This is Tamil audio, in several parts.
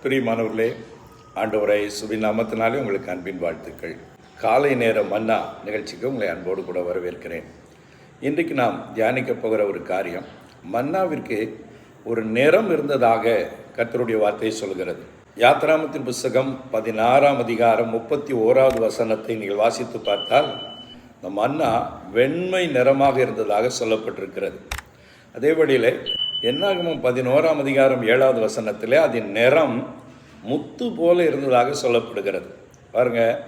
பிரியமானவர்களே, ஆண்டவரை இயேசுவின் நாமத்தினாலே உங்களுக்கு அன்பின் வாழ்த்துக்கள். காலை நேர மன்னா நிகழ்ச்சிக்கு உங்களை அன்போடு கூட வரவேற்கிறேன். இன்றைக்கு நாம் தியானிக்க போகிற ஒரு காரியம், மன்னாவிற்கு ஒரு நிறம் இருந்ததாக கர்த்தருடைய வார்த்தை சொல்கிறது. யாத்திராமத்தின் புஸ்தகம் 16ஆம் அதிகாரம் 31வது வசனத்தை நீங்கள் வாசித்து பார்த்தால், இந்த மன்னா வெண்மை நிறமாக இருந்ததாக சொல்லப்பட்டிருக்கிறது. அதே வழியில் என்னாகமம் 11ஆம் அதிகாரம் 7வது வசனத்திலே அதன் நிறம் முத்து போல இருந்ததாக சொல்லப்படுகிறது. பாருங்கள்,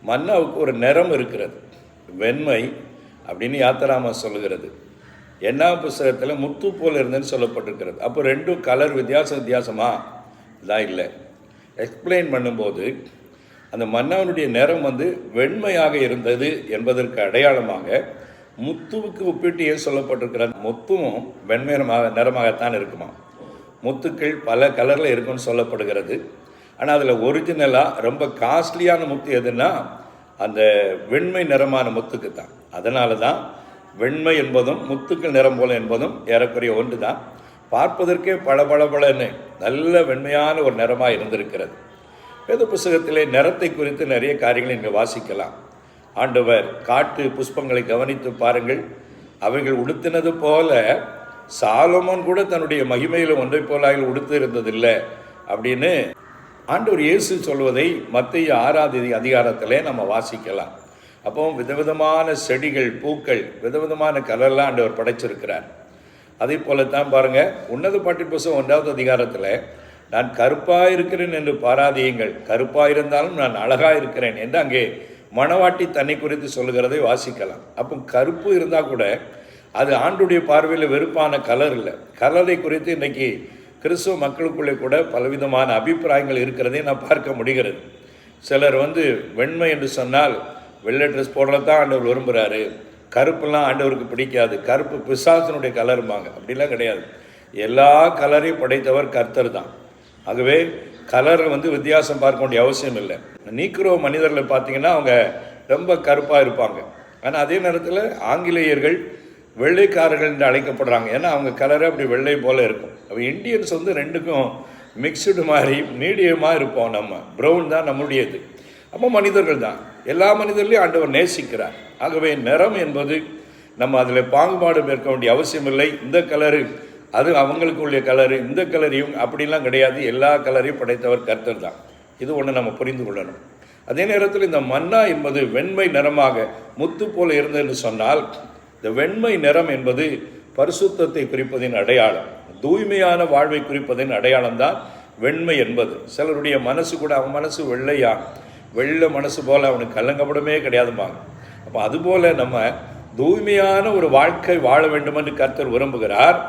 மன்னாவுக்கு ஒரு நிறம் இருக்கிறது, வெண்மை அப்படின்னு யாத்திராமம் சொல்லுகிறது. என்ன புஸ்தகத்தில் முத்து போல் இருந்ததுன்னு சொல்லப்பட்டிருக்கிறது. அப்போ ரெண்டும் கலர் வித்தியாசமாக இதான் இல்லை. எக்ஸ்பிளைன் பண்ணும்போது அந்த மன்னாவுடைய நிறம் வெண்மையாக இருந்தது என்பதற்கு அடையாளமாக முத்துவுக்கு ஒப்பிட்டு ஏன் சொல்லப்பட்டிருக்கிறது? முத்துவும் வெண்மை நிறமாகத்தான் இருக்குமா. முத்துக்கள் பல கலரில் இருக்குன்னு சொல்லப்படுகிறது. ஆனால் அதில் ஒரிஜினலாக ரொம்ப காஸ்ட்லியான முத்து எதுன்னா அந்த வெண்மை நிறமான முத்துக்கு தான். அதனால தான் வெண்மை என்பதும் முத்துக்கள் நிறம் போல என்பதும் ஏறக்குறைய ஒன்று தான். பார்ப்பதற்கே பளபளன்னு நல்ல வெண்மையான ஒரு நிறமாக இருந்திருக்கிறது. வேத புஸ்தகத்திலே நிறத்தை குறித்து நிறைய காரியங்களை இங்கே வாசிக்கலாம். ஆண்டவர் காட்டு புஷ்பங்களை கவனித்து பாருங்கள், அவைகள் உடுத்தினது போல சாலமோன் கூட தன்னுடைய மகிமையில் ஒன்றை போல உடுத்து இருந்ததில்லை அப்படின்னு ஆண்டவர் இயேசு சொல்வதை மத்தேயு 6வது அதிகாரத்திலே நம்ம வாசிக்கலாம். அப்போ விதவிதமான செடிகள், பூக்கள், விதவிதமான கலர்லாம் ஆண்டவர் படைச்சிருக்கிறார். அதே போலத்தான் பாருங்கள், உன்னத பாட்டின் புஸ்தகம் 1வது அதிகாரத்தில் நான் கருப்பாக இருக்கிறேன் என்று பாராதியுங்கள், கருப்பாக இருந்தாலும் நான் அழகாக இருக்கிறேன் என்று அங்கே மணவாட்டி தன்னை குறித்து சொல்லுகிறதை வாசிக்கலாம். அப்போ கருப்பு இருந்தால் கூட அது ஆண்டுடைய பார்வையில் வெறுப்பான கலர் இல்லை. கலரை குறித்து இன்றைக்கி கிறிஸ்துவ மக்களுக்குள்ளே கூட பலவிதமான அபிப்பிராயங்கள் இருக்கிறதை நான் பார்க்க முடிகிறது. சிலர் வெண்மை என்று சொன்னால் வெள்ளை ட்ரெஸ் போடுறதான் ஆண்டவர் விரும்புகிறாரு, கருப்புலாம் ஆண்டவருக்கு பிடிக்காது, கருப்பு பிசாசனுடைய கலருமாங்க. அப்படிலாம் கிடையாது. எல்லா கலரையும் படைத்தவர் கர்த்தர் தான். ஆகவே கலர் வித்தியாசம் பார்க்க வேண்டிய அவசியம் இல்லை. நீக்ரோ மனிதர்களை பார்த்தீங்கன்னா அவங்க ரொம்ப கருப்பாக இருப்பாங்க. ஆனால் அதே நேரத்தில் ஆங்கிலேயர்கள் வெள்ளைக்காரர்கள் என்று அழைக்கப்படுறாங்க. ஏன்னா அவங்க கலரை அப்படி வெள்ளை போல் இருக்கும். அப்போ இந்தியன்ஸ் ரெண்டுக்கும் மிக்சடு மாதிரி மீடியமாக இருப்போம். நம்ம ப்ரௌன் தான் நம்முடையது. அப்போ மனிதர்கள் தான், எல்லா மனிதர்களையும் ஆண்டவர் நேசிக்கிறார். ஆகவே நிறம் என்பது நம்ம அதில் பாகுபாடு மேற்க வேண்டிய அவசியம் இல்லை. இந்த கலரு அது அவங்களுக்கு உள்ள கலரு, இந்த கலரையும் அப்படிலாம் கிடையாது. எல்லா கலரையும் படைத்தவர் கர்த்தர் தான். இது ஒன்று நம்ம புரிந்து கொள்ளணும். அதே நேரத்தில் இந்த மன்னா என்பது வெண்மை நிறமாக முத்து போல இருந்ததுன்னு சொன்னால், இந்த வெண்மை நிறம் என்பது பரிசுத்தத்தை குறிப்பதின் அடையாளம், தூய்மையான வாழ்வை குறிப்பதின் அடையாளம் தான் வெண்மை என்பது. சிலருடைய மனசு கூட, அவன் மனசு வெள்ளையா, வெள்ளை மனசு போல் அவனுக்கு கலங்கப்படமே கிடையாதுமாங்க. அப்போ அதுபோல் நம்ம தூய்மையான ஒரு வாழ்க்கை வாழ வேண்டும் என்று கர்த்தர் விரும்புகிறார்.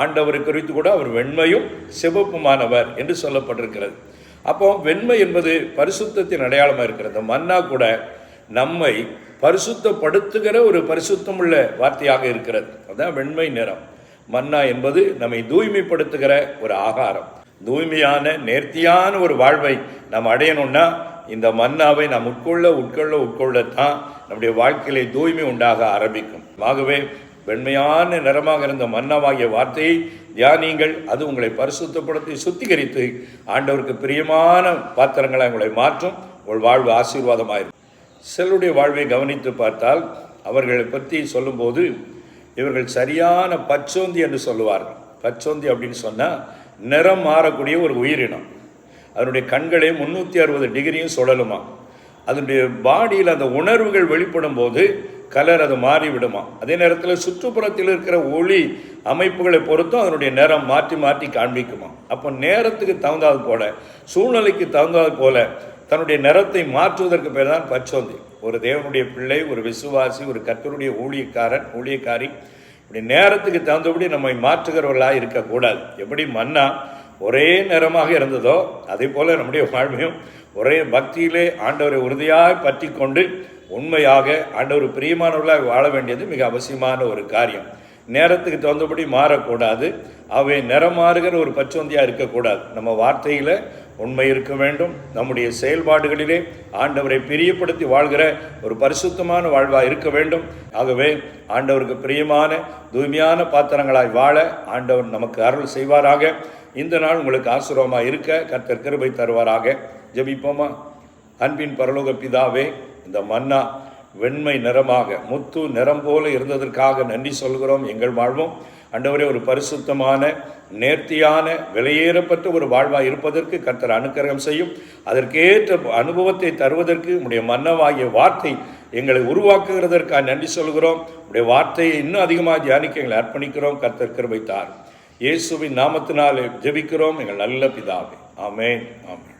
ஆண்டவரை குறித்து கூட அவர் வெண்மையும் சிவப்புமானவர் என்று சொல்லப்பட்டிருக்கிறது. அப்போ வெண்மை என்பது பரிசுத்தத்தின் அடையாளமாக இருக்கிறது. மன்னா கூட நம்மை பரிசுத்தப்படுத்துகிற ஒரு பரிசுத்தம் உள்ள வார்த்தையாக இருக்கிறது. அதுதான் வெண்மை நிறம். மன்னா என்பது நம்மை தூய்மைப்படுத்துகிற ஒரு ஆகாரம். தூய்மையான நேர்த்தியான ஒரு வாழ்வை நாம் அடையணும்னா இந்த மன்னாவை நாம் உட்கொள்ளத்தான் நம்முடைய வாழ்க்கையிலே தூய்மை உண்டாக ஆரம்பிக்கும். ஆகவே வெண்மையான நிறமாக இருந்த மன்னாவாகிய வார்த்தையை தியானியுங்கள். அது உங்களை பரிசுத்தப்படுத்தி சுத்திகரித்து ஆண்டவருக்கு பிரியமான பாத்திரங்களை உங்களை மாற்றும். உங்கள் வாழ்வு ஆசீர்வாதமாயிருக்கும். சிலருடைய வாழ்வை கவனித்து பார்த்தால் அவர்களை பற்றி சொல்லும்போது இவர்கள் சரியான பச்சோந்தி என்று சொல்லுவார்கள். பச்சோந்தி அப்படின்னு சொன்னால் நிறம் மாறக்கூடிய ஒரு உயிரினம். அதனுடைய கண்களே 360 டிகிரியும் சுழலுமா. அதனுடைய பாடியில் அந்த உணர்வுகள் வெளிப்படும் போது கலர் அது மாறிவிடுமா. அதே நேரத்தில் சுற்றுப்புறத்தில் இருக்கிற ஒளி அமைப்புகளை பொறுத்தும் அதனுடைய நிறம் மாற்றி காண்பிக்குமா. அப்போ நேரத்துக்கு தகுந்தாது போல, சூழ்நிலைக்கு தகுந்தாது போல தன்னுடைய நிறத்தை மாற்றுவதற்கு பேர் தான் பச்சோந்தி. ஒரு தேவனுடைய பிள்ளை, ஒரு விசுவாசி, ஒரு கர்த்தருடைய ஊழியக்காரி இப்படி நேரத்துக்கு தகுந்தபடி நம்மை மாற்றுகிறவர்களாக இருக்கக்கூடாது. எப்படி மன்னா ஒரே நிறமாக இருந்ததோ அதே போல் நம்முடைய வாழ்வையும் ஒரே பக்தியிலே ஆண்டவரை உறுதியாக பற்றி கொண்டு உண்மையாக ஆண்டவர் பிரியமானவர்களாக வாழ வேண்டியது மிக அவசியமான ஒரு காரியம். நேரத்துக்கு தகுந்தபடி மாறக்கூடாது. அவை நிறம் மாறுகிற ஒரு பச்சோந்தியாக இருக்கக்கூடாது. நம்ம வார்த்தையில் உண்மை இருக்க வேண்டும். நம்முடைய செயல்பாடுகளிலே ஆண்டவரை பிரியப்படுத்தி வாழ்கிற ஒரு பரிசுத்தமான வாழ்வாக இருக்க வேண்டும். ஆகவே ஆண்டவருக்கு பிரியமான தூய்மையான பாத்திரங்களாய் வாழ ஆண்டவர் நமக்கு அருள் செய்வாராக. இந்த நாள் உங்களுக்கு ஆசீர்வாதமாக இருக்க கர்த்தர் கிருபை தருவாராக. ஜெபிப்போமா. அன்பின் பரலோக பிதாவே, இந்த மன்னா வெண்மை நிறமாக முத்து நிறம் போல இருந்ததற்காக நன்றி சொல்கிறோம். எங்கள் வாழ்வும் ஆண்டவரே ஒரு பரிசுத்தமான நேர்த்தியான விலையேறப்பட்ட ஒரு வாழ்வாக இருப்பதற்கு கர்த்தர் அனுக்கிரகம் செய்யும். அதற்கேற்ற அனுபவத்தை தருவதற்கு உடைய மன்னவாகிய வார்த்தை எங்களை உருவாக்குகிறதற்காக நன்றி சொல்கிறோம். உடைய வார்த்தையை இன்னும் அதிகமாக தியானிக்க எங்களை அர்ப்பணிக்கிறோம். கர்த்தர் கிருபை தாரும். இயேசுவின் நாமத்தினாலே ஜெபிக்கிறோம் எங்கள் நல்ல பிதாவே. ஆமென், ஆமென்.